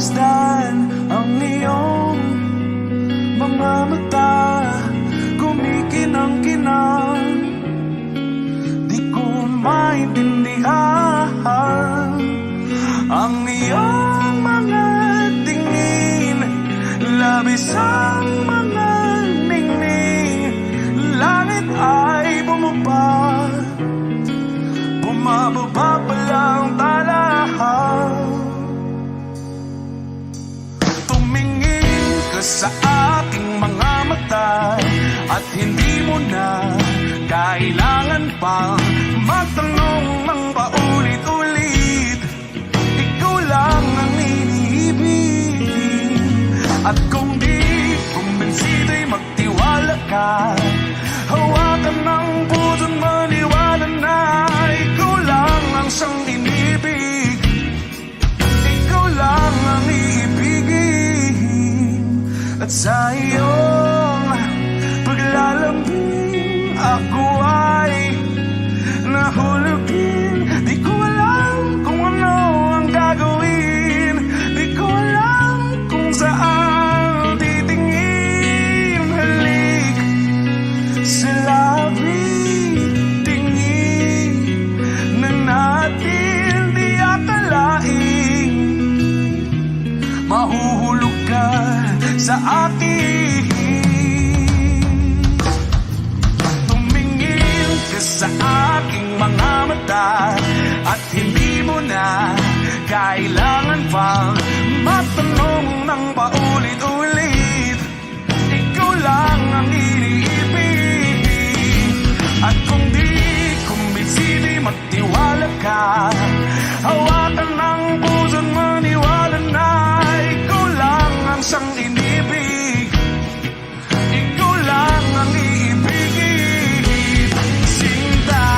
Pagmasdan ang iyong mga mata, kumikinang-kinang, di ko maintindihan ang iyong mga tingin, labis ang mga ningning. Langit ay bumaba, bumababa pa lang tala. Tumingin ka sa aking mga mata at hindi mo na kailangan pang magtanong ng paulit-ulit. Ikaw lang ang iniibig, at kung di kumbinsido'y magtiwala ka. Hawakan ng puso't maniwala na ikaw lang ang siyang inibig. Ikaw lang ang iibigin, at sa iyong paglalambing ako ay nahulugin. Di ko alam kung ano ang gagawin, di ko alam kung saan titingin. Halik sa labi, tingin na natin di akalain mahuhulog ka sa akin. Tumingin ka sa aking mga mata at hindi mo na kailangan pang matanong ng paulit-ulit. Ikaw lang ang iniibig, at kung di kumbinsido'y magtiwala ka. Hawakan ng puso't maniwala na ikaw lang ang siyang inibig. Ikaw lang ang iibigin, Sinta.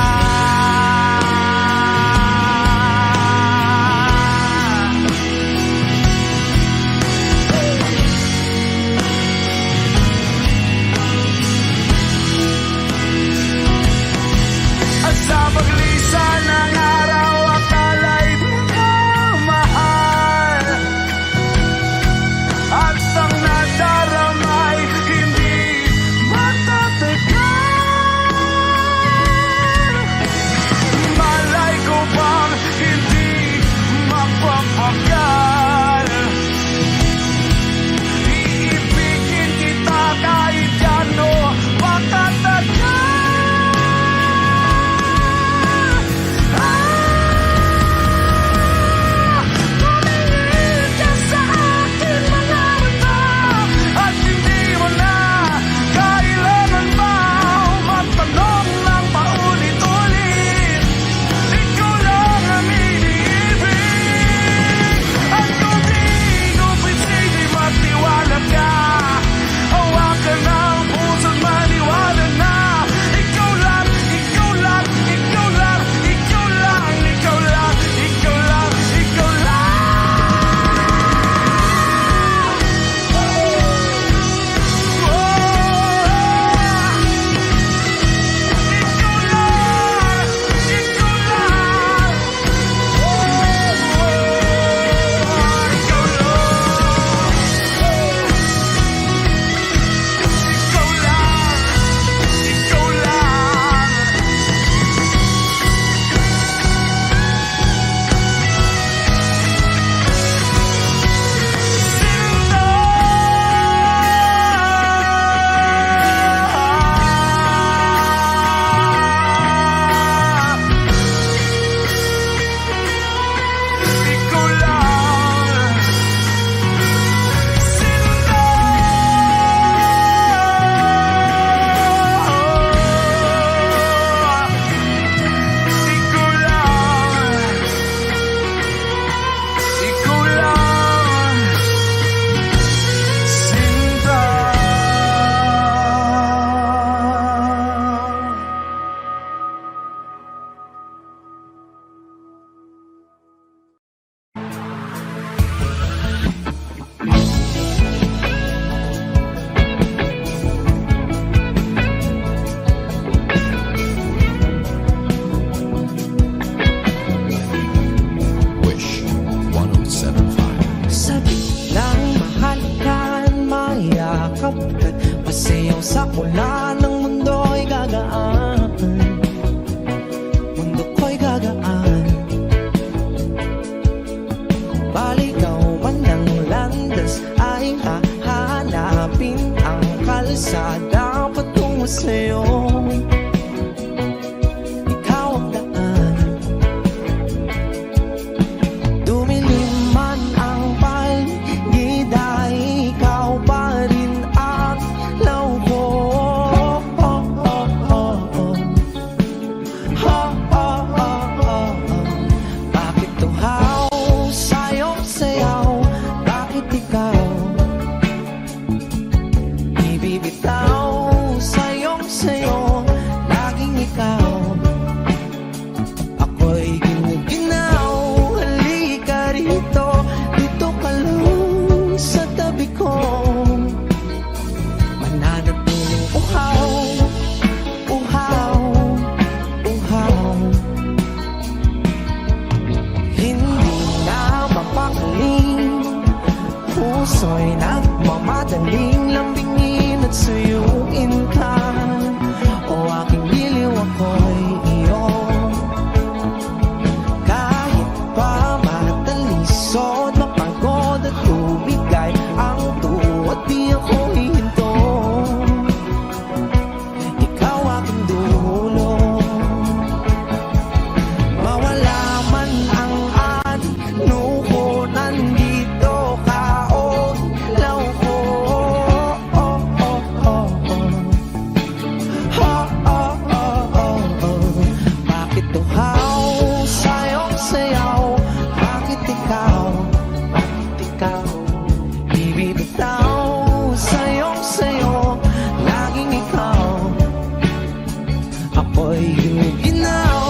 sa'yo ginaw.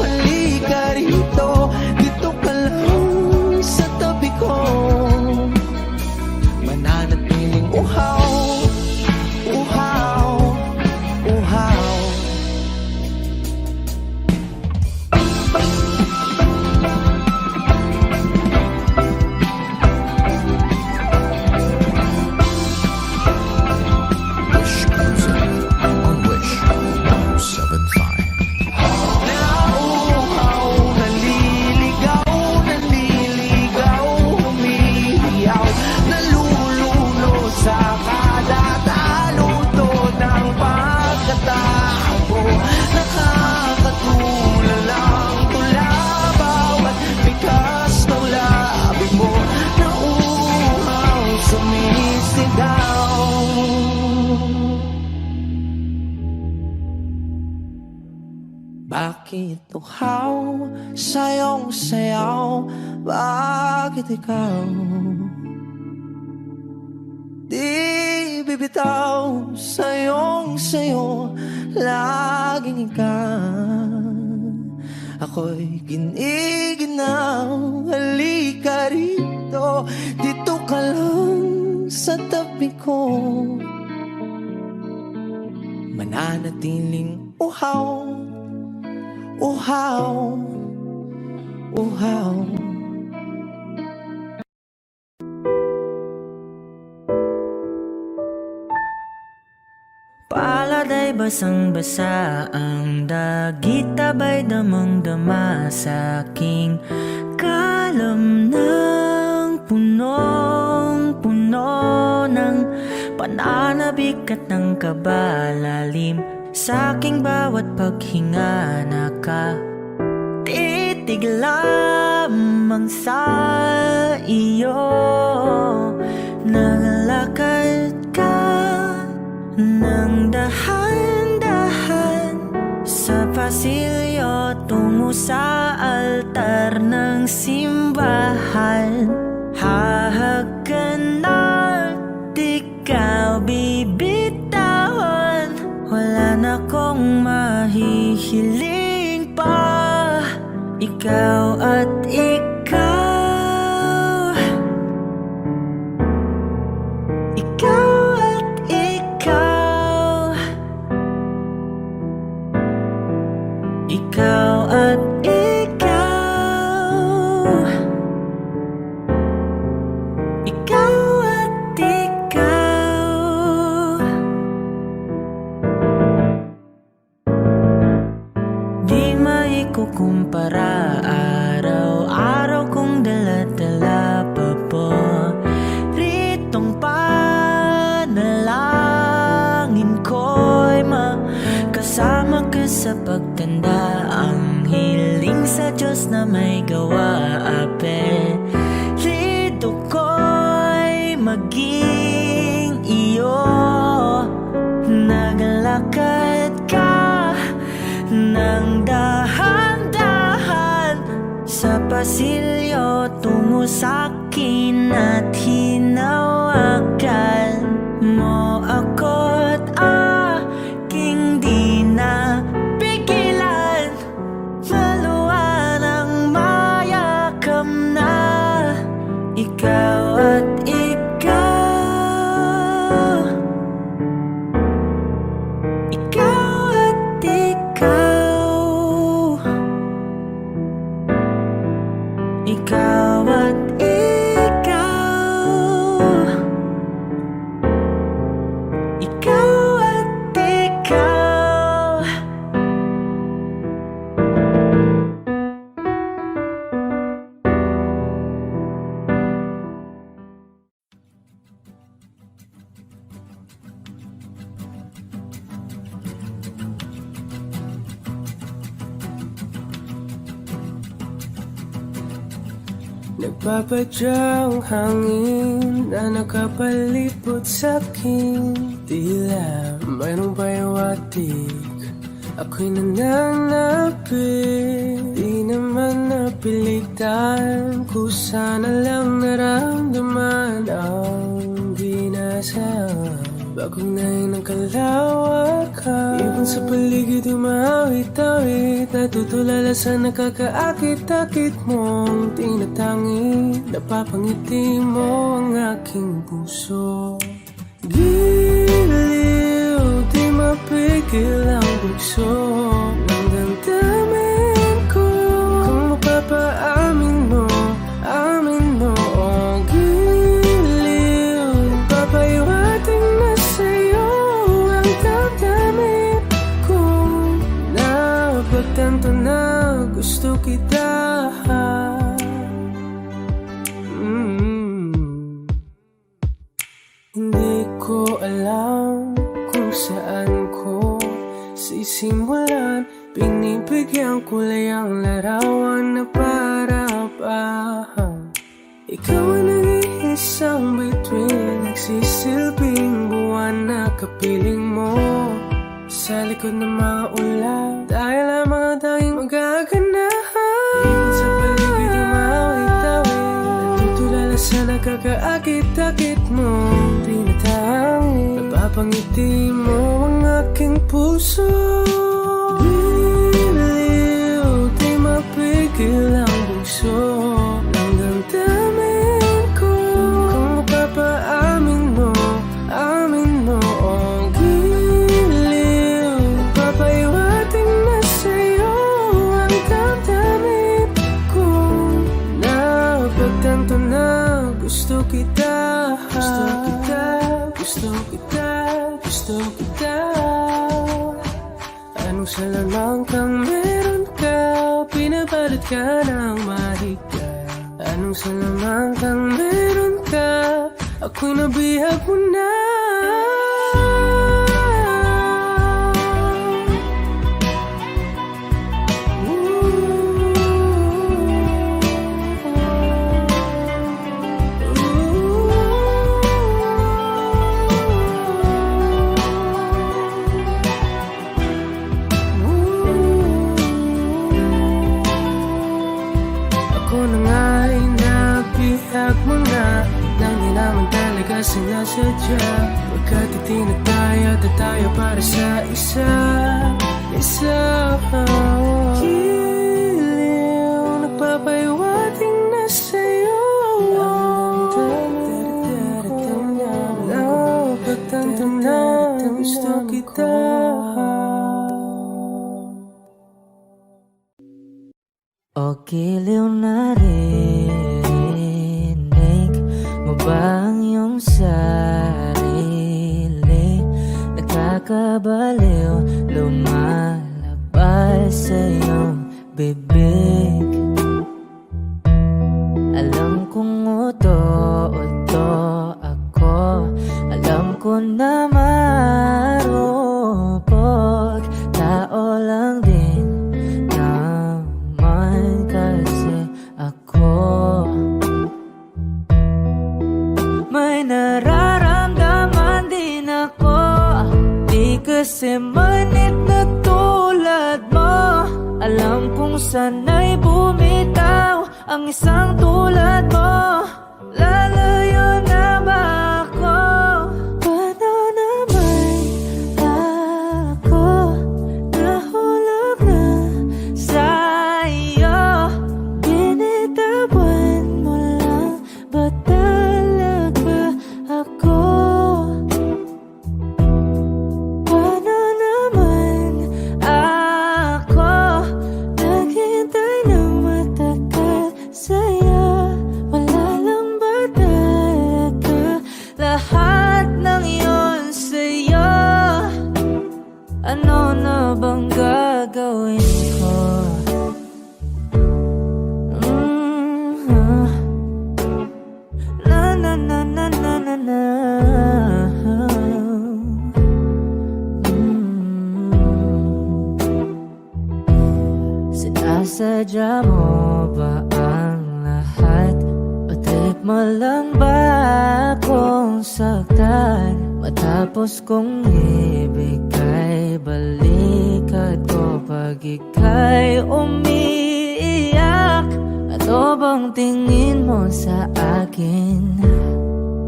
Halika rito, dito ka lang sa tabi ko. Mananatiling uhaw, uhaw, uhaw. Wish Music on Wish 107.5. Nauuhaw, naliligaw, naliligaw, humihiyaw, nalululo sa kada taluto ng pagkatao. Nakakatulala ang tula, bawat bigas ng labi mo. Nauuhaw, sumisigaw. Bakit uhaw sayong sayaw? Bakit ikaw di bibitaw? Sayong sayo, laging ikaw. Ako'y giniginaw. Halika rito, dito ka lang sa tabi ko. Mananatiling uhaw, uhaw, uhaw. Palad ay basang-basa, ang dagit abay damang-dama sa aking kalam ng punong-puno ng pananabik at ng kabalalim. Sa aking bawat paghinga nakatitig lamang sa iyo. Naglalakad ka ng dahan-dahan sa pasilyo tungo sa altar ng simbahan. Hahagan at ikaw bibitawan, wala na kong mahihiling pa. Ikaw at ikaw, ikaw at ikaw, ikaw at ikaw, ikaw at ikaw. Di maikukumpara, araw-araw kong dala-dala pa po ritong panalangin ko'y makasama ka sa pagtanda. Ang hiling sa Diyos na may gawa, apelido ko'y maging iyo. Naglalakad ka ng dahan-dahan sa pasilyo tungo sa'kin at hinawakan mo ako't aking di na pigilan. Maluwan ang mayakam na ikaw at ikaw, ikaw at ikaw, ikaw at ikaw, ikaw at ikaw. Nagpapadyang hangin na nakapalipot sa'king tila. Mayroong payawatig, ako'y nananapit. Di naman napilitan, kusa na lang naramdaman ang binasa. Bagong nahin ng kalawakan, ibon sa paligid umawit-awit, natutulala sa nakakaakit-akit mong tinatangi. Napapangiti mo ang aking puso. Giliw, di mapigil ang bugso ng damdamin ko. Kung mapapaamin mo, amin mo. Oh, giliw, papaiwating na sa'yo ang damdamin ko. Napagtanto na gusto kita. Hindi ko alam kung saan ko sisimulan. Pinipigyan kulay ang larawan na para-parahan. Ikaw ang nag-iisang bituin, nagsisilbing buwan na kapiling mo. Sa likod ng mga ulan, tayo lamang ang tanging magaganahan. Ibon sa paligid umawit-awit, natutulala sa nakakaakit-akit mo. Napapangiti mo ang aking puso. Giliw, di mapigil ang bugso ng damdamin ko. Kung mapapaamin mo, amin mo. Oh, giliw, papaiwating na sa'yo ang damdamin ko. Napagtanto na gusto kita. Gusto kita, gusto kita, gusto kita. Anong salamang kang meron ka, pinabalot ka ng mahika. Anong salamang kang meron ka, ako'y nabihag mo na. Sinasadya, pagkat itinataya at tayo para sa isa. Giliw, nagpapaiwating na sa'yo. Napagtanto na gusto kita. O giliw na rinig mo ba ang iyong sarili? Nakakabaliw, lumalabas sa iyong bibig. Alam kong uto-uto ako, alam ko na marupok. Tao lang din naman kasi ako. May nararamdaman din ako, di kasi manit na tulad mo. Alam kong sana'y bumitaw ang isang tulad mo. Lalayo na ba ako? Paano naman ako nahulog na sa'yo? Binitawan mo lang ba talaga ako? Paano naman ako naghintay ng matagal sa'yo? Wala lang ba talaga lahat ng iyon sa'yo? Ano na bang gagawin ko? Na na na na na na na. Sinasadya mo ba ang lahat? O trip mo lang ba akong saktan? Matapos kong ibigay balikat ko pag ika'y umiiyak. Ano bang tingin mo sa akin?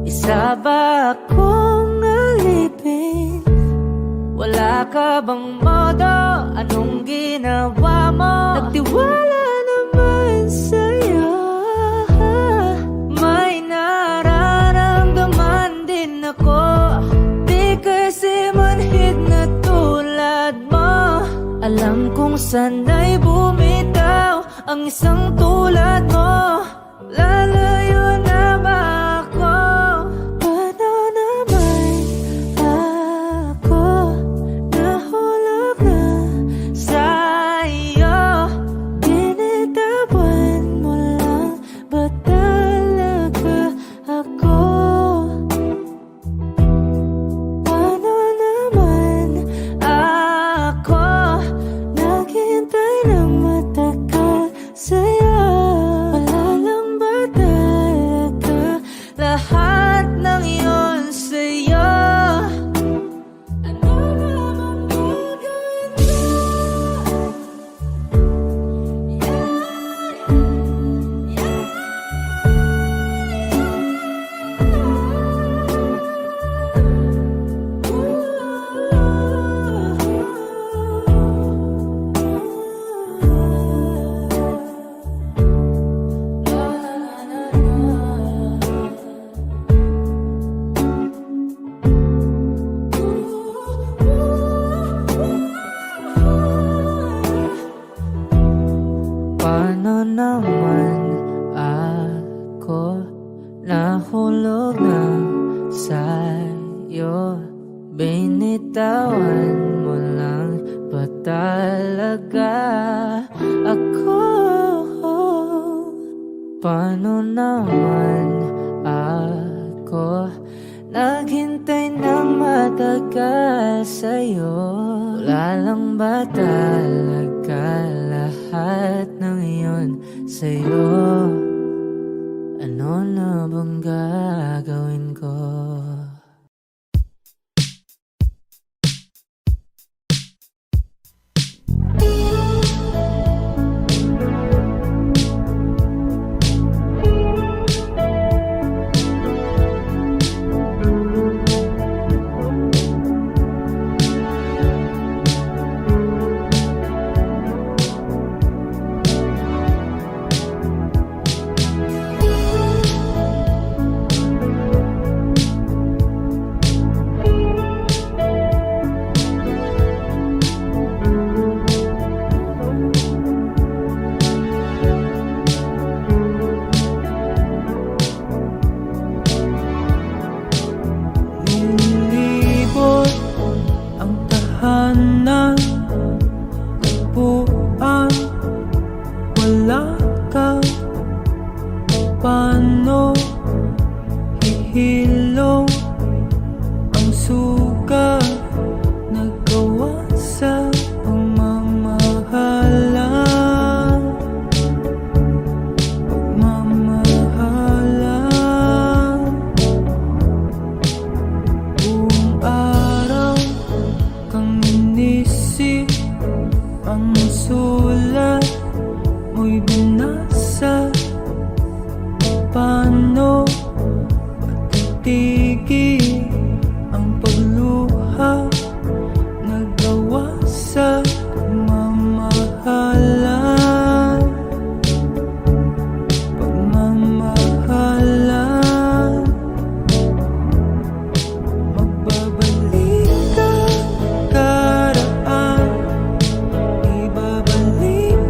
Isa ba akong alip tanggapin? Wala ka bang modo? Anong ginawa mo? Nagtiwala naman sa'yo. May nararamdaman din ako. Di kasi manhid na tulad mo. Alam kong sana'y bumitaw ang isang tulad mo. Lalayo na ba ako? Paano naman ako nahulog na sa'yo? Binitawan mo lang ba talaga ako? Paano naman ako naghintay ng matagal sa'yo? Wala lang ba talaga lahat ng iyon sa'yo? Ano naman gagawin mo? Paano naman ako nahulog na sa'yo? Binitawan mo lang ba talaga ako? Paano naman ako naghintay ng matagal sa'yo? Wala lang ba talaga lahat ng iyon sa'yo? Ano na bang gagawin ko? Nilibot ang tahanan, nagpuan, wala ka. Paano hihilom ang sugat nagawa sa pagmamahalan? Buong araw kang inisip, ang sulat mo'y binasa. Paano patitigil ang pagluha nagawa sa pagmamahalan? Magbabalik ang karaan, ibabalik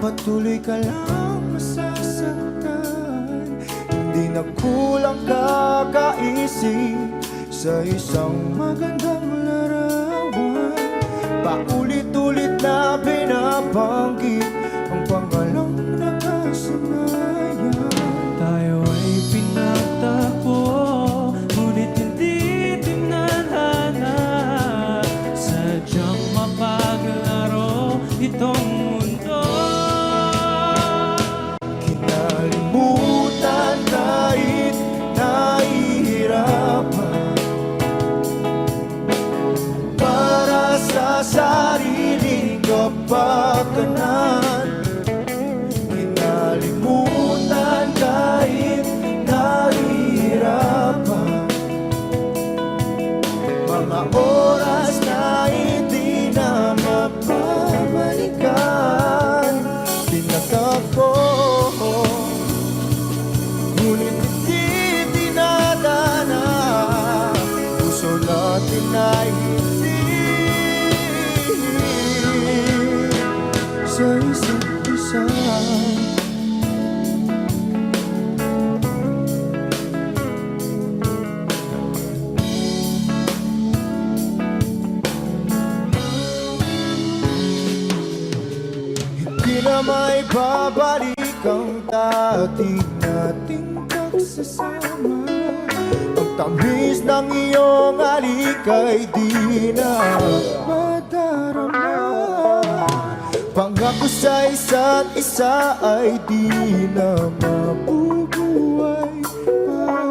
patuloy ka lang masasaktan. Hindi na kulang kakaisip sa isang magandang larawan. Paulit-ulit na binabanggit ang pangalang nakasanayan. Tayo ay pinagtagpo, ngunit hindi tinadhana. Sadyang mapaglaro itong mundo. Kinalimutan kahit nahihirapan, para sa sariling kapakanan. Kinalimutan kahit nahihirapan, mga oras na hindi na mapabalikan. Tinatapos ngunit hindi dinadana. Puso natin ay hindi sa isa't isa. Hindi na may babalik ang dati nating pagsasama. Ang tamis ng iyong halik ay di na madarama. Pangako sa isa't isa ay di na mabubuhay pa.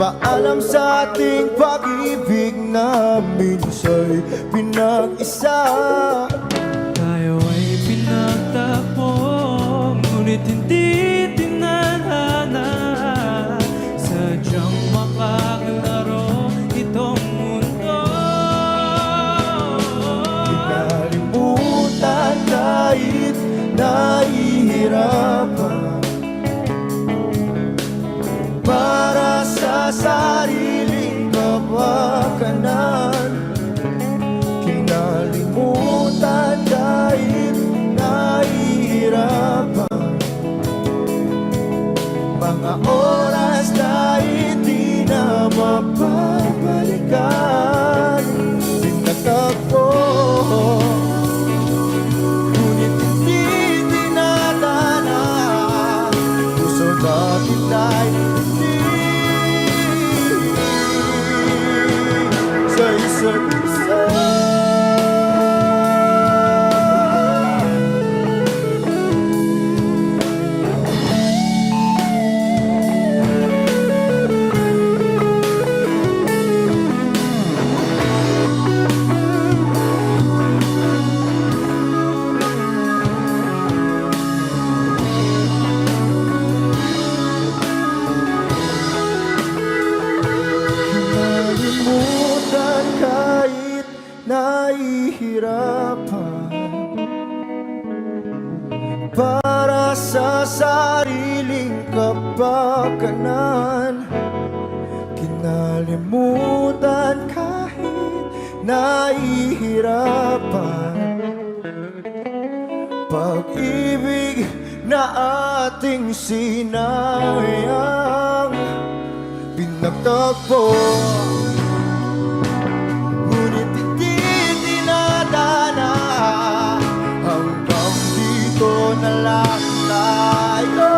Paalam sa ating pag-ibig na minsa'y pinag-isa. Tayo ay pinagtagpo, ngunit hindi tinadhana. Sadyang makaglaro itong mundo. Kinalimutan kahit nahihirapan, para sa sariling kapakanan. Kinalimutan kahit nahihirapan, mga oras na hindi na mapabalikan. Tinatagpo ngunit hindi dinadana. Puso natin ay hindi sa isa't isa. Kinalimutan kahit nahihirapan, para sa sariling kapakanan. Kinalimutan kahit nahihirapan, pag-ibig na ating sinayang. Pinagtagpo ngunit hindi dinadana. Hanggang dito na lang tayo.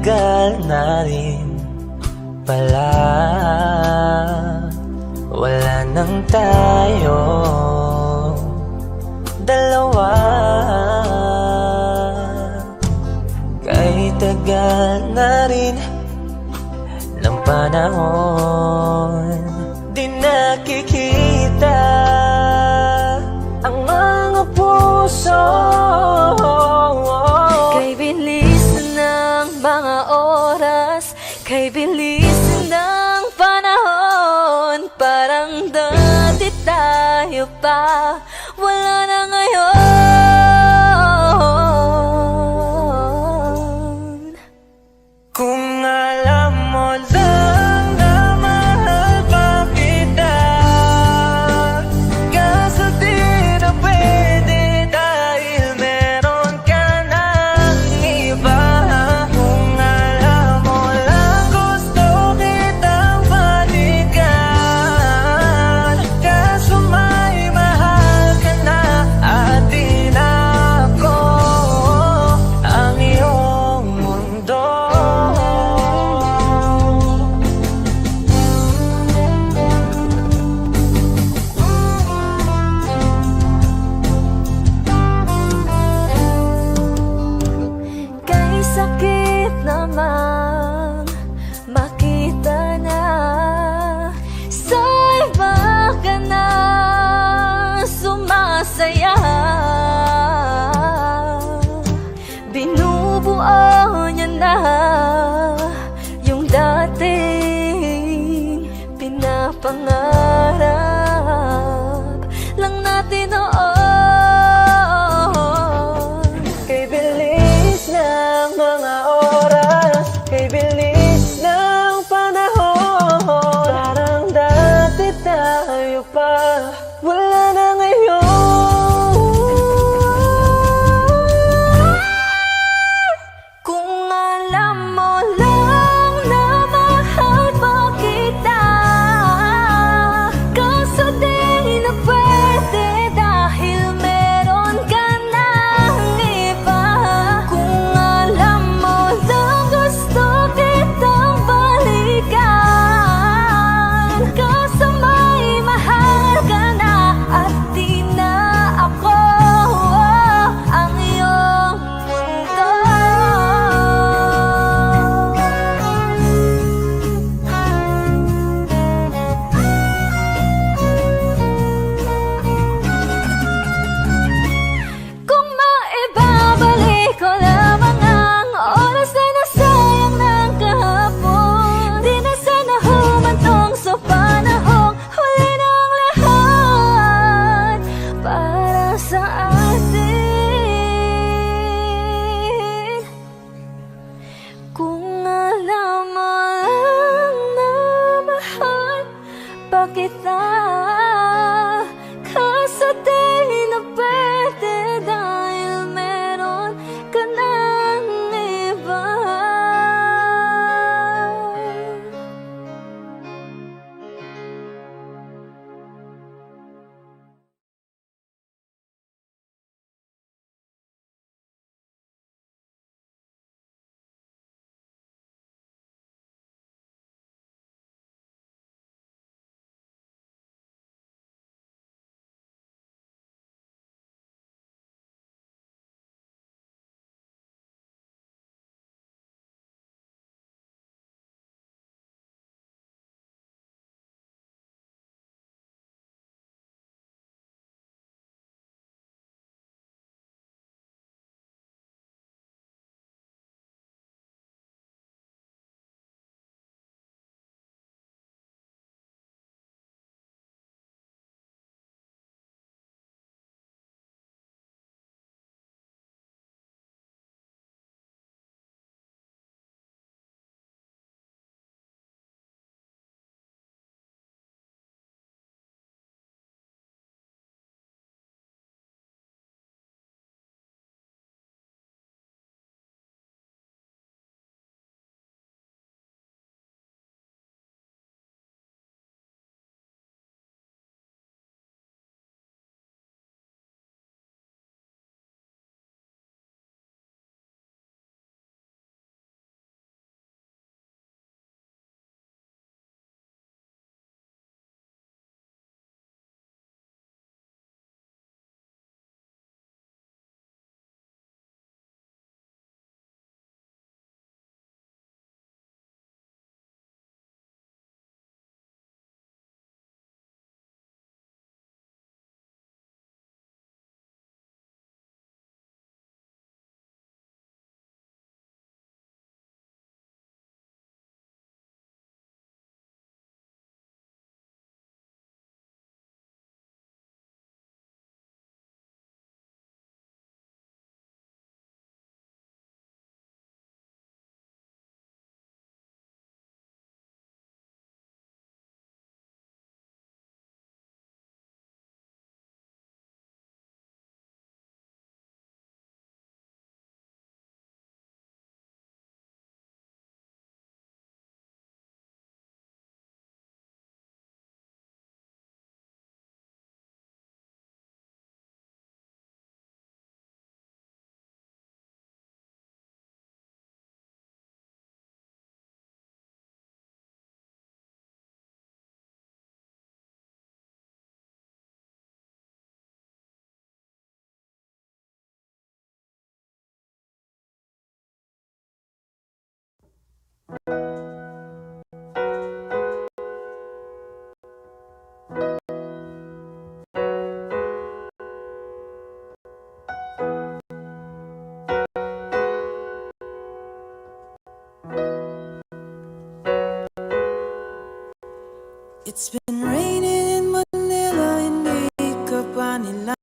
tagal na rin pala wala nang tayo dalawa. Kahit tagal na rin ng panahon, di nakikita ang mga puso. Kay bilis ng mga oras, kay bilis ng panahon, parang dati tayo pa, wala na ngayon. Kung alam mo lang na mahal pa kita, kaso di na pwede dahil meron ka ng iba. Kung alam mo lang gusto kitang balikan, kaso may mahal ka na at di na ako ang iyong mundo. Kay sakit naman makita na sa iba ka na sumasaya. Binubuo niya na yung dating pinapangarap lang natin noon. Kay bilis ng mga oras, kay bilis ng panahon, parang dati tayo pa, wala na ngayon. Kung alam mo lang na mahal pa kita, kaso di na pwede dahil meron ka ng iba. Kung alam mo lang gusto kitang balikan, kaso may mahal ka na at di na ako ang iyong mundo. Kung maibabalik ko lamang ang oras na nasayang ng kahapon, di na sana humantong sa panahong huli ng lahat para sa atin. Kung alam mo lang na mahal pa kita,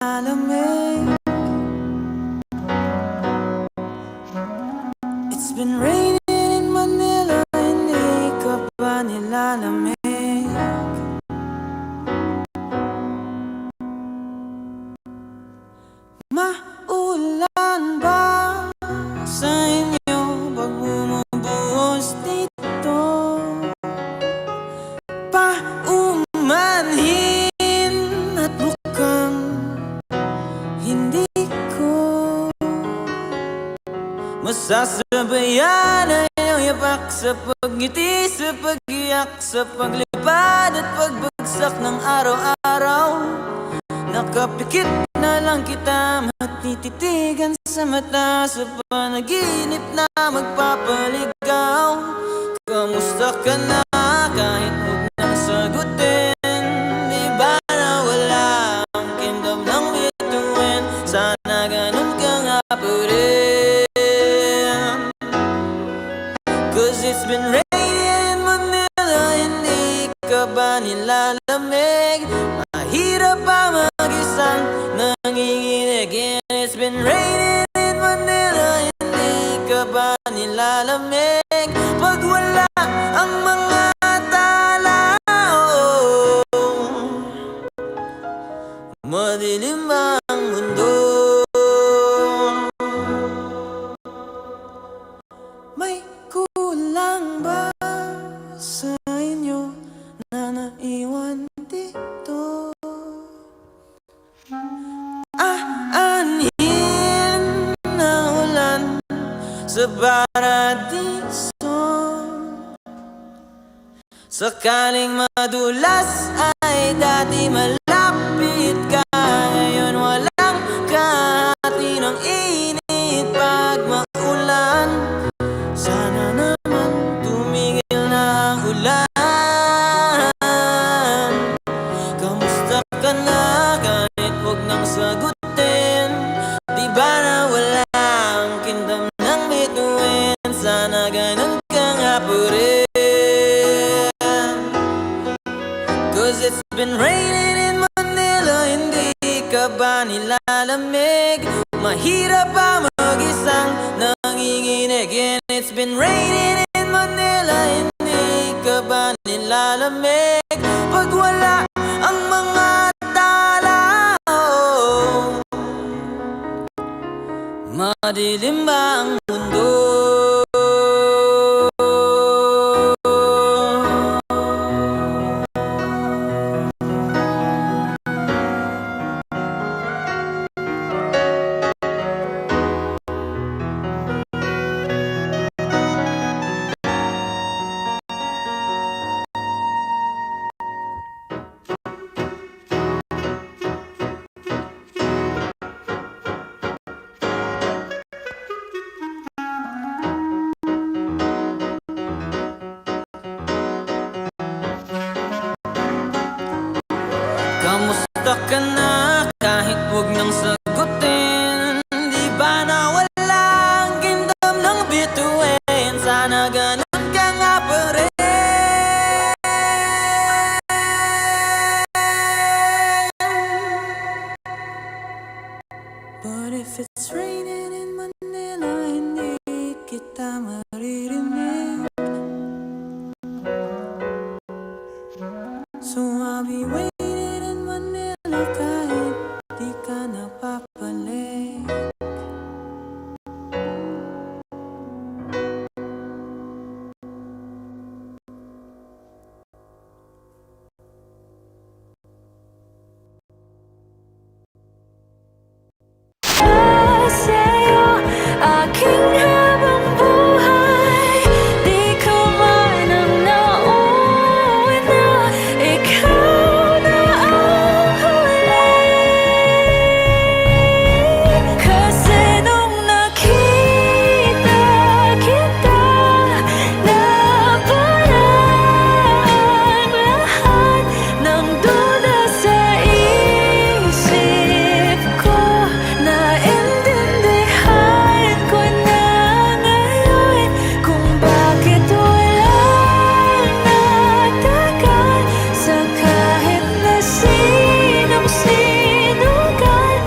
nilalamig. It's been raining in Manila, hindi ka ba nilalamig? Maulan ba sa inyo pag bumubuhos dito? Paumanhin at mukhang hindi ko masasabayan ang iyong yapak sa pagngiti, sa pag-iyak, sa paglipad at pagbagsak ng araw-araw. Nakapikit na lang kita, matititigan sa mata, sa panaginip na magpapaligaw. Kamusta ka na kahit huwag nang sagutin? Di ba na wala ang kingdom ng bituin? Sana ganun ka nga pa rin. Cause it's been raining in Manila, hindi ka ba nilalamig? Mahirap pa mag-isang nanginginig. It's been raining in Manila, hindi ka ba nilalamig? Pag wala ang mga tala, madilim ang mundo. May kulang ba sa inyo na naiwan dito? Aanhin na ulan sa paradiso. Sakaling madulas ay dati malapit ka, ngayon walang kahati ng init pag maulan. Sana naman tumigil na ang ulan. Kamusta ka na kahit huwag nang sagutin? Di ba na wala ang kingdom ng bituin? Sana ganun ka nga pa rin. Cause it's been raining in Manila, hindi ka ba nilalamig? Mahirap pa mag-isang nanginginig. And it's been raining in Manila, hindi ka ba nilalamig? Pag wala ang mga tala, madilim ba ang mundo? Kamusta ka na kahit huwag nang sagutin? Di ba na wala ang kingdom ng bituin? Sana ganun ka nga pa rin. But if it's raining in Manila, hindi kita maririnig. So I'll be waiting in Manila kahit di ka napapalik. Sa'yo, aking habang buhay, di ko man ang nauwi na ikaw na ang huli. Kasi nung nakita kita, naparaan lahat ng duda sa isip ko. Naintindihan ko na ngayon kung bakit walang natagal sa kahit na sinong-sino ka.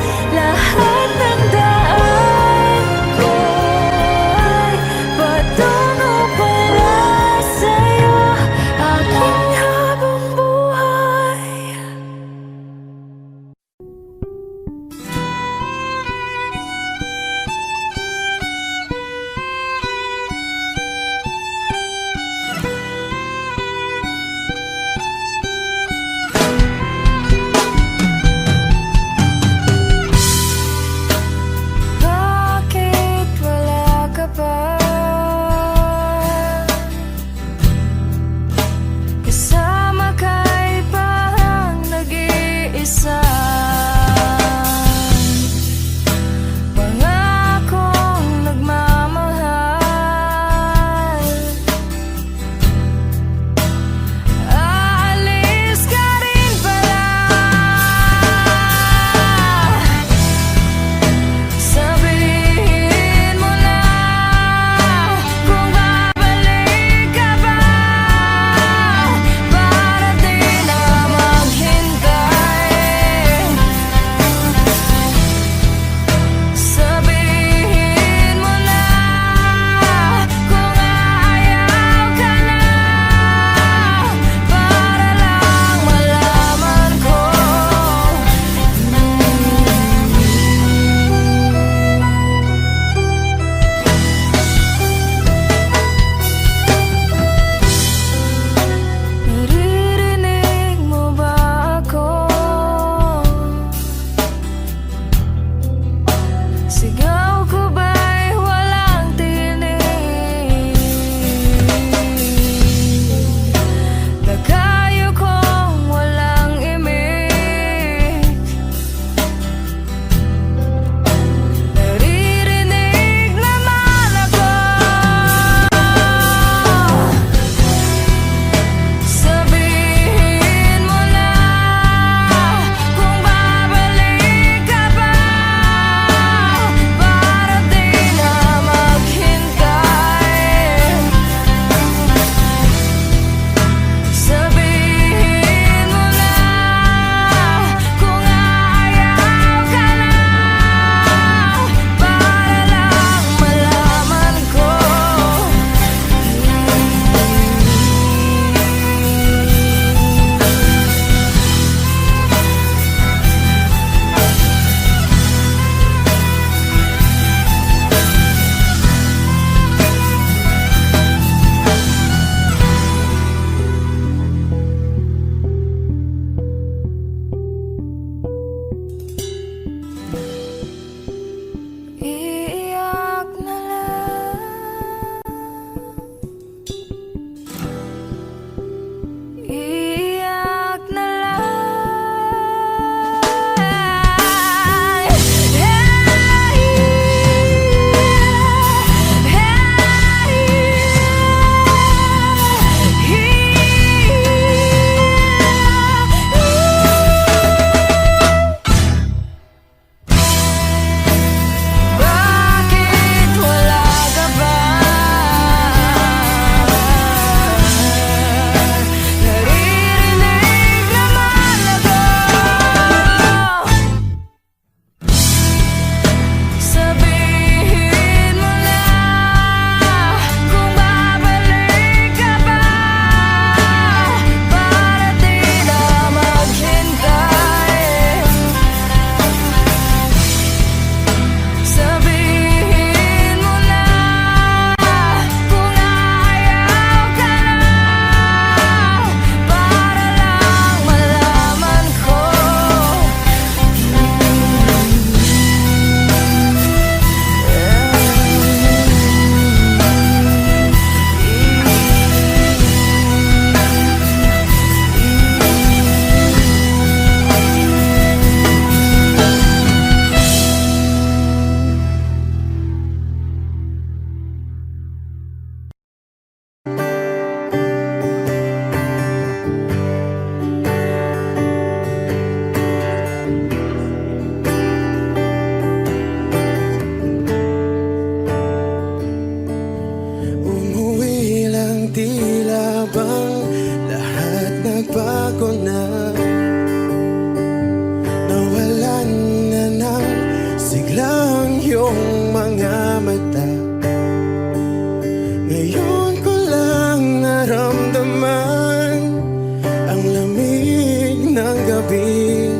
gabi,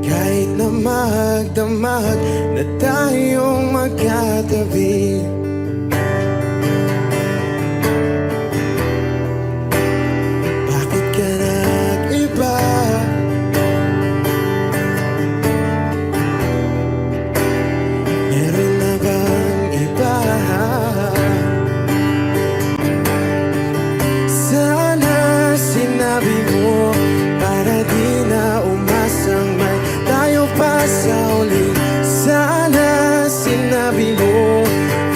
kahit na magdamag na tayong magkatabi. Bakit ka nag-iba? Meron na bang iba? Sana sinabi mo para di na umasang may tayo pa sa uli. Sana sinabi mo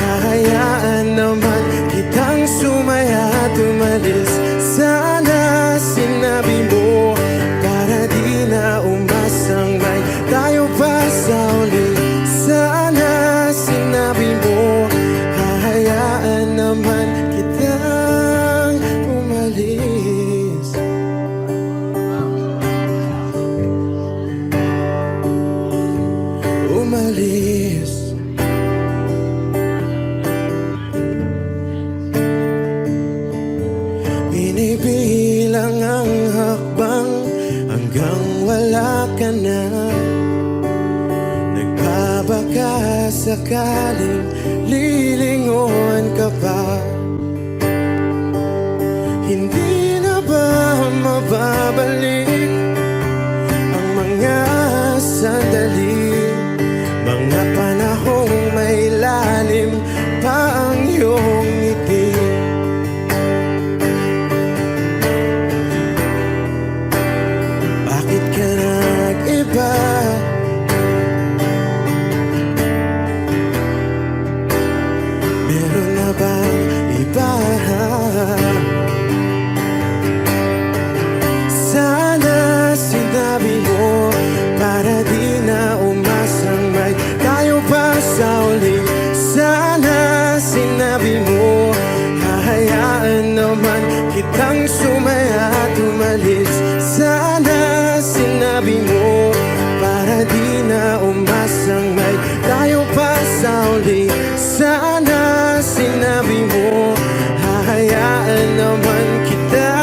hahayaan naman kitang sumaya at umalis. Sana sinabi mo para di na umasang may tayo pa sa uli. Sana sinabi mo hahayaan naman kitang umalis. Umalis. Binibilang ang hakbang hanggang wala ka na. Nagbabaka sakaling lilingon ka pa. Hindi na ba mababalik ang mga sandali, mga panahong may lalim pa ang iyong ngiti? Bakit ka nag-iba? Meron na bang iba? Sana sinabi mo para di na umasang may tayo pa sa uli. Sana sinabi mo hahayaan naman kitang sumaya at umalis. Sana sinabi mo para di na umasang may tayo pa sa uli. Sana sinabi mo hahayaan naman kita.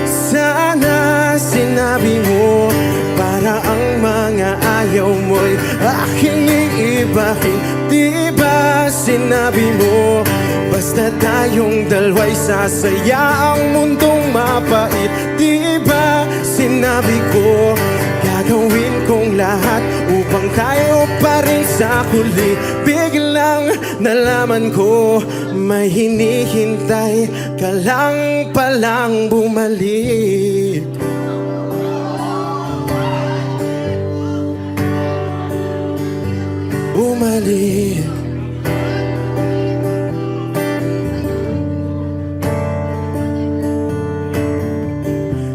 Sana sinabi mo para ang mga ayaw mo'y aking iibahin. Di ba sinabi mo basta tayong dalawa'y sasaya ang mundong mapait? Di ba sinabi ko gagawin kong lahat upang tayo pa rin sa huli? Biglang nalaman ko may hinihintay ka lang palang bumalik. Bumalik.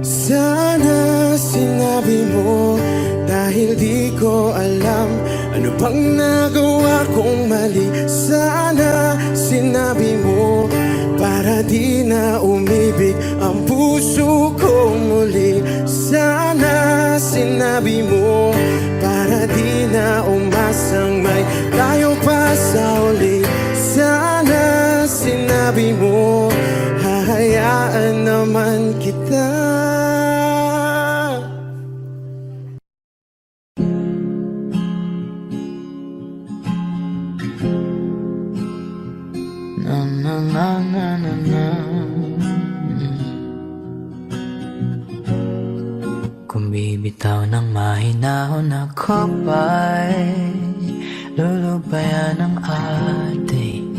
Sana sinabi mo dahil di ko alam ano bang nagawa kong mali. Sana sinabi mo para di na umibig ang puso ko muli. Sana sinabi mo para di na umasang may tayo pa sa uli. Sana sinabi mo hahayaan naman kita. Na na na na na na. Kung bibitaw ng mahinahon ako ba'y lulubayan ng ating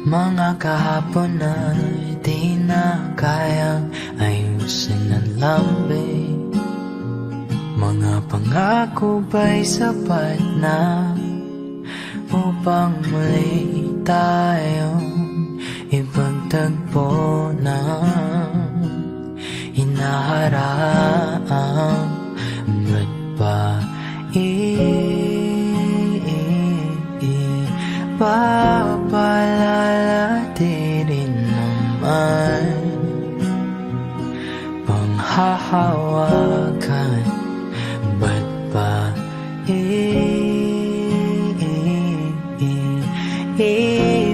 mga kahapon na di na kayang ayusin ng lambing. Mga pangako ba'y sapat na upang muli tayong ipagtagpo na hinaharap? Ba't ba papalalatirin naman? Panghahawakan, ba't ba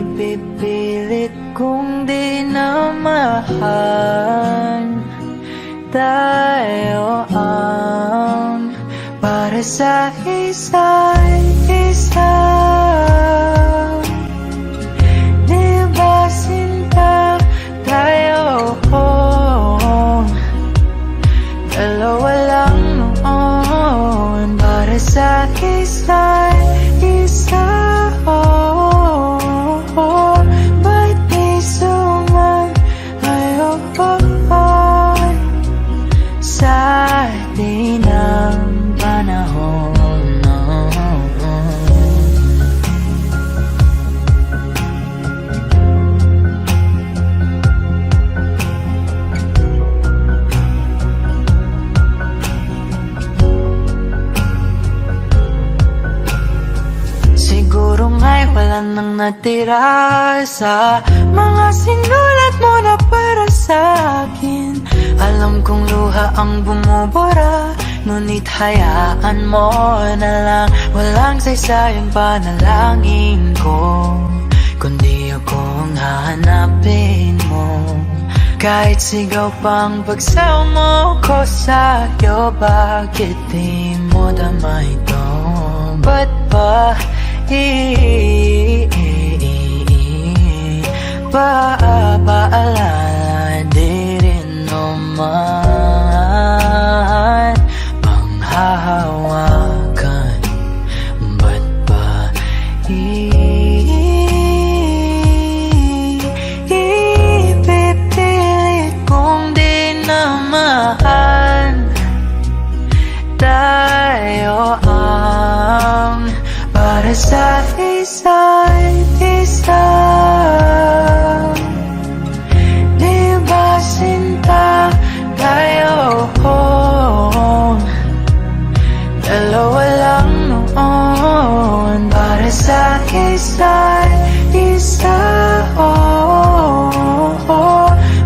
ipipilit kong di na mahal? tayo ang para sa isa't isa. Di ba sinta tayo? Dalawa lang noon para sa isa't isa. Ba't di sumayon sa atin ang panahon? Siguro nga'y wala nang natira sa mga sinulat mo na para sa akin. Alam kong luha ang bumubura, ngunit hayaan mo na lang. Walang saysayang panalangin ko, kundi akong hahanapin mo. Kahit sigaw pang pagsaw mo ko sa'yo, bakit di mo dama ito? Ba't ba paalala di rin naman panghahawakan? Ba't ba ipipilit kong di naman tayo ang para sa isa't isa? Di ba sinta tayo? Dalawa lang noon para sa isa't isa.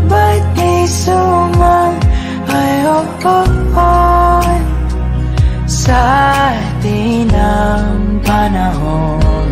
Ba't di sumayon sa atin ang panahon?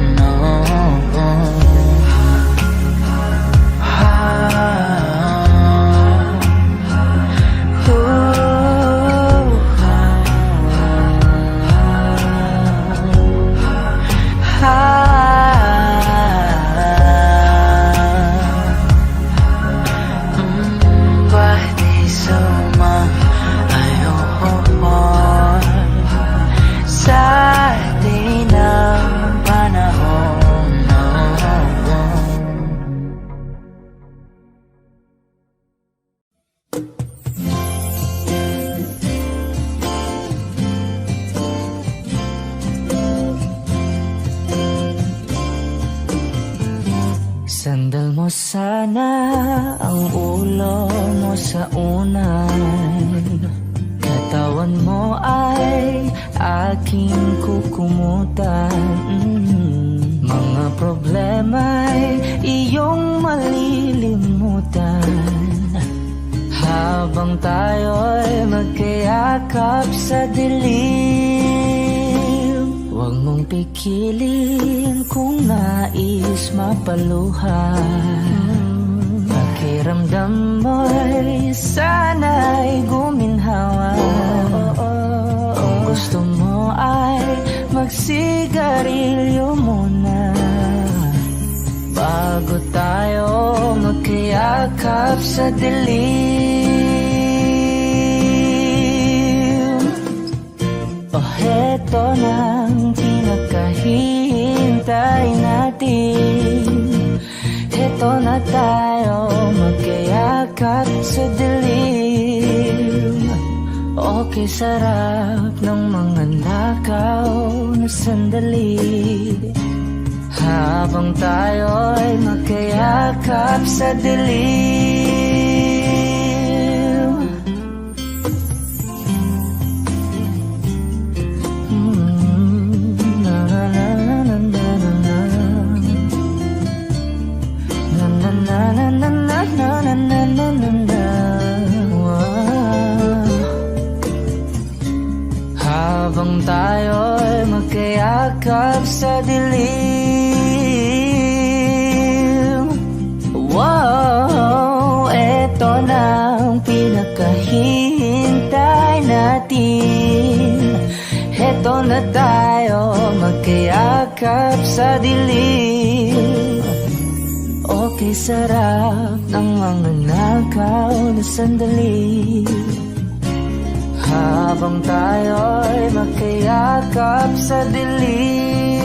Ba't di sumayon sa atin ang panahon? Sandal mo sana ang ulo mo sa unan, katawan mo ay aking kukumutan. Mga problema'y iyong malilimutan habang tayo'y magkayakap sa dilim. Huwag mong pikilin kung nais mapaluhan. Pakiramdam mo'y sana'y guminhawa. Kung gusto mo ay magsigarilyo muna bago tayo magkayakap sa dilim. Heto nang pinakahihintay natin. Heto na tayo magkayakap sa dilim. Okay, sarap ng mga nakaw na sandali habang tayo'y magkayakap sa dilim. Habang tayo'y magkayakap sa dilim. Wow, eto na ang pinakahirap Eto na tayo magkayakap sa dilim. Okay, sarap ng mga nakaw na sandali. Habang tayo'y magkayakap sa dilim,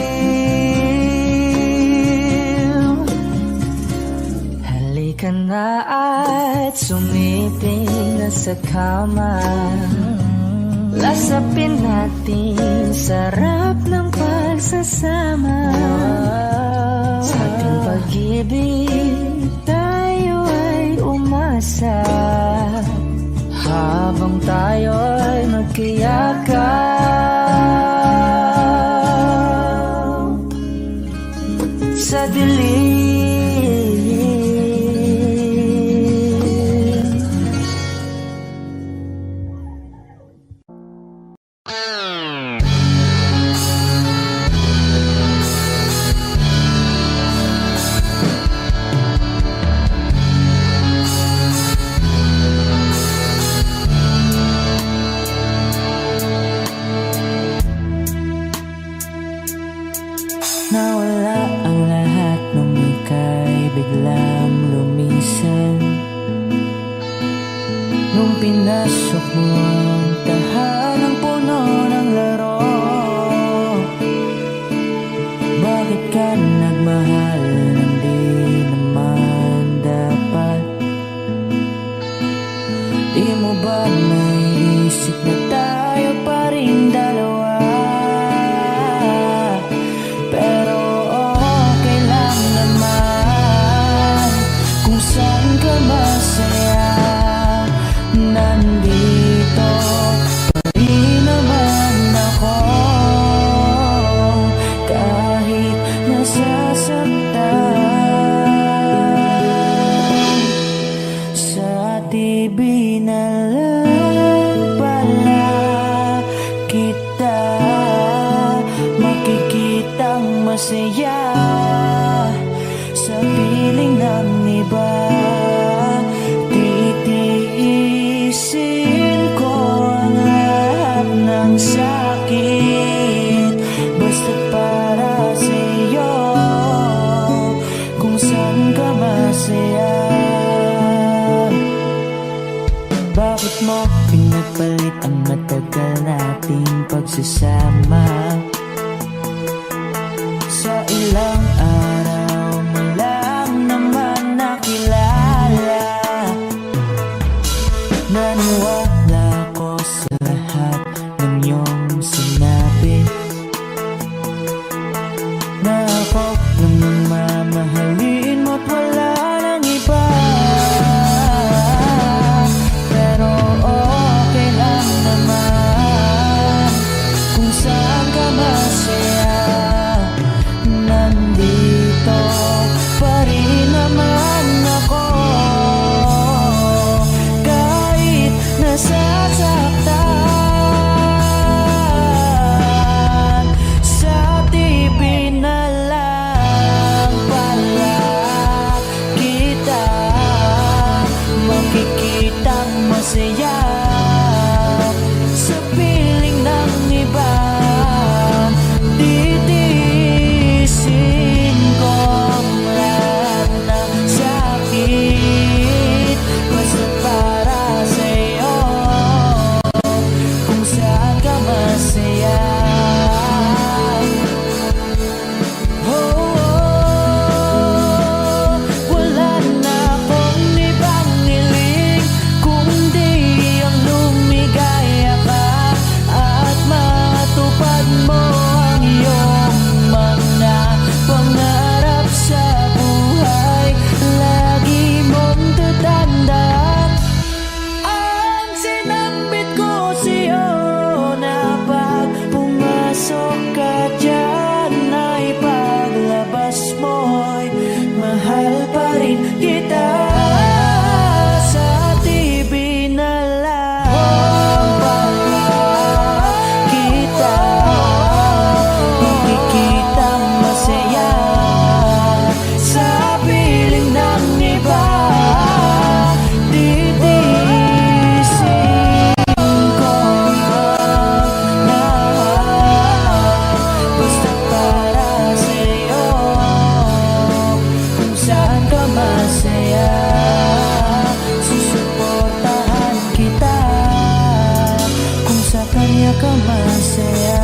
halika na at sumiping na sa kama. Lasapin natin sarap ng pagsasama. Sa ating pag-ibig tayo ay umasa. Habang tayo'y magkayakap sa dilim. Nawala ang lahat nung ika'y biglang lumisan. Nung pinasok mo ang tahanang puno ng laro, bakit ka nagmahal nang di naman dapat? Di mo ba naisip na tayo pa rin dalawa? Pero okay lang naman kung saan ka masaya. Nandito pa rin naman ako, kahit nasasaktan. Sa TV na lang pala kita makikitang masaya. Sa piling ng iba, titiisin ko ang lahat ng sakit, basta't para sa'yo, kung saan ka masaya. Bakit mo pinapalit ang matagal nating pagsasama? Sa ilang araw mo lang naman nakilala. Naniwala ko sa lahat ng iyong sinabi, na ako lang ang mamahalin mo't wala nang iba. Pero okay lang naman kung saan ka masaya. Nandito ka masaya.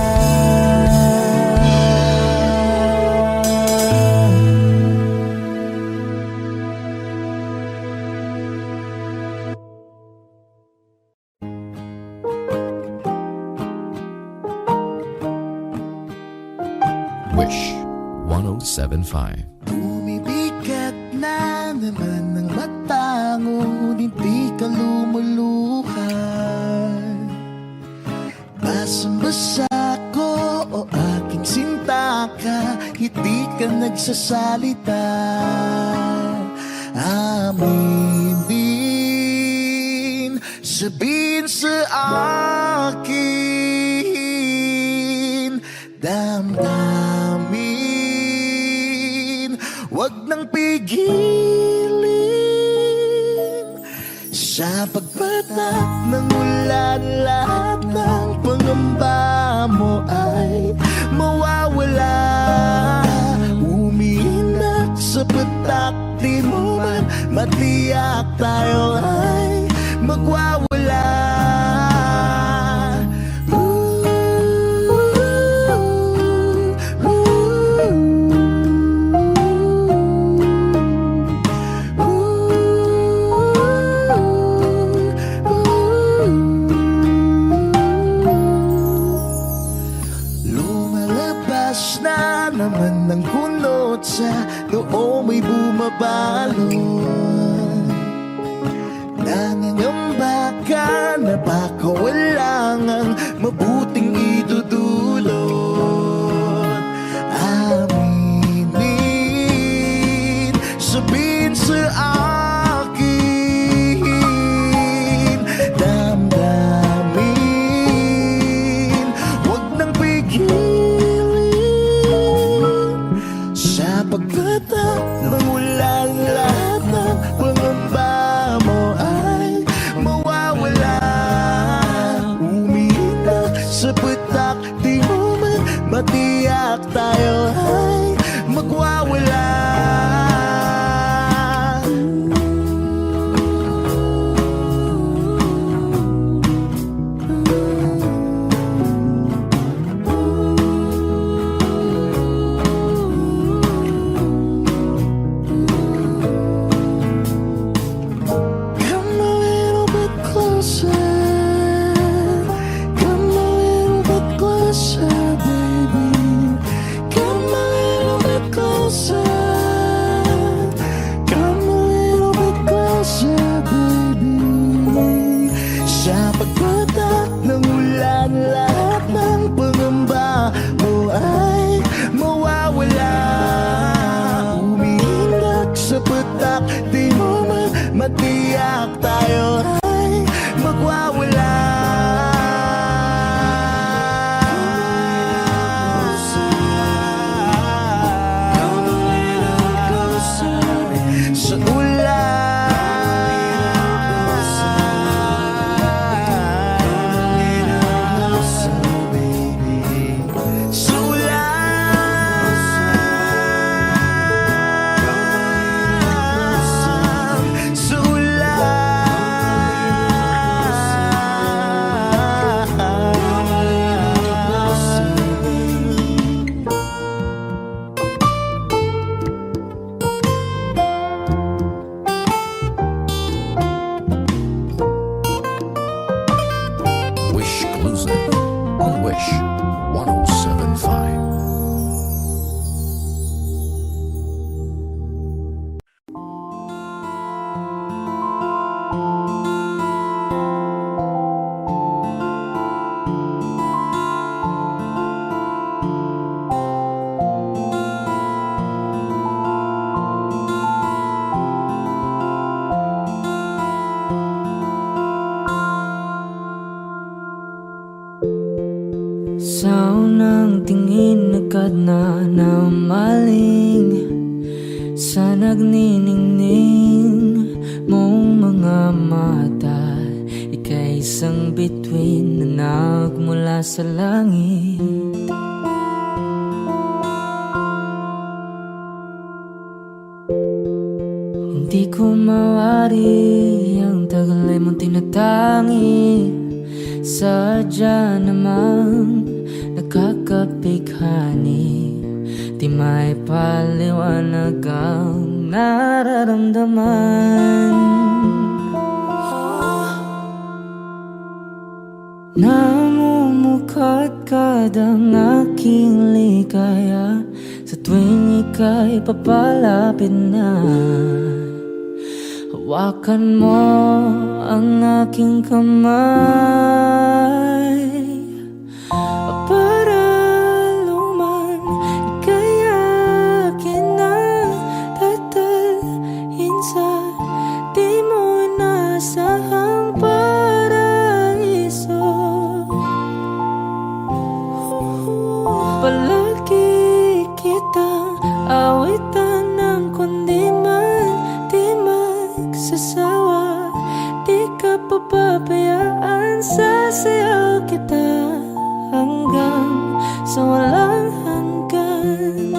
Wish 1075. Bumibigat na naman ang mata, ngunit di ka lumuluhan. Basang-basa ko o aking sinta ka, hindi ka nagsasalita. Aminin, sabihin sa akin, damdamin, wag nang pigilin. Sa pagpatak ng ulan, lahat ng pangamba mo ay mawawala. Umiinak sa patak, di mo man matiyak, tayo ay magwawala. Lumalabas na naman ng kunot sa noo may bumabalon. Nangangamba ka na baka walang ang mabuting idudulot. Aminin, sabihin sa akin, damdamin, wag nang pigilin. Sa pagpatak ng ulan, lahat ng pangamba mo ay mawawala. Umiinak sa patak, di mo man matiyak, tayo ay magwawala. Come a little bit closer. Come a little bit closer, baby. Come a little bit closer. Come a little bit closer, baby. Sa pagpatak ng ulan, lahat ng pangamba mo ay mawawala. Umiinak sa patak, di mo man matiyak, tayo ay magwawala. Sa ulan, sa ulan, sa ulan. Wish Exclusive on Wish 1075. Sa unang tingin agad na namaling sa nagniningning mong mga mata. Ika'y isang bituin na nagmula sa langit. Hindi ko mawari ang tagal ay mong tinatangi Sadya namang nakakapighani, di may paliwanag ang nararamdaman. Namumukadkad ang aking ligaya sa tuwing ika'y papalapit na. Hawakan mo ang aking kamay para luman ika'y akin na tatalhin sa di mo inasahang paraiso. Palagi kitang awitan ng kundi man di magsasawa, di ka papabayaan, sasayaw kita hanggang sa walang hanggan.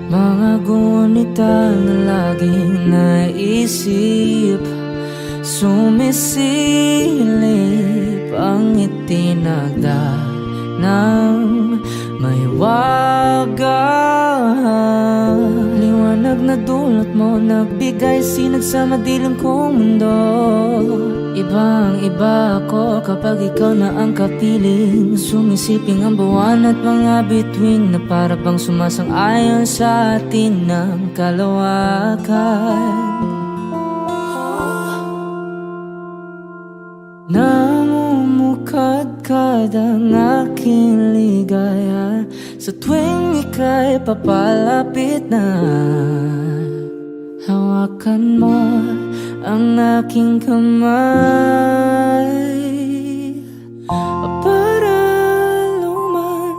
Mga gunita na laging naisip, sumisilip ang itinagda ng may waga. Liwanag na dulot mo, nagbigay sinag sa madilim kong mundo. Ibang iba ako kapag ikaw na ang kapiling, sumisiping ang buwan at mga bituin na para bang sumasang-ayon sa atin ng kalawakan. Namumukadkad ang aking ligaya sa tuwing ika'y papalapit na. Hawakan mo ang aking kamay para luman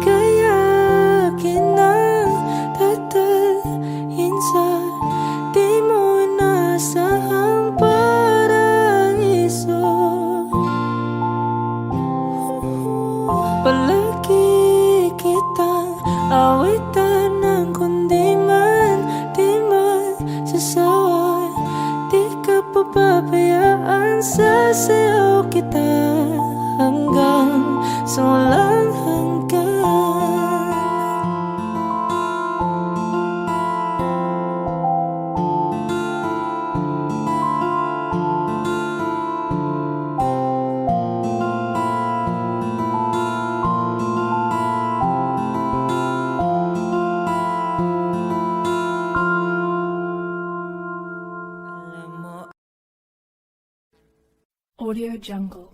ika'y akin na tatalhin sa di mo inasahang paraiso. Palagi kitang awitan ng kundi man di magsasawa, di ka papabayaan, sasayaw kita hanggang sa walang hanggan. Audio Jungle.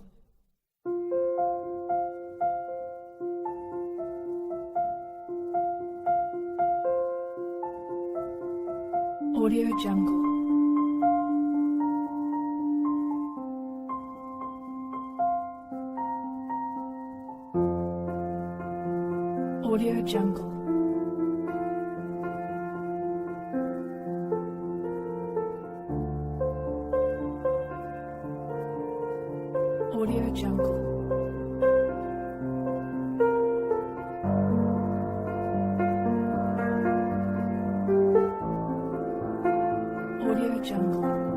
Audio Jungle. Audio Jungle. Audio Jungle. Audio Jungle.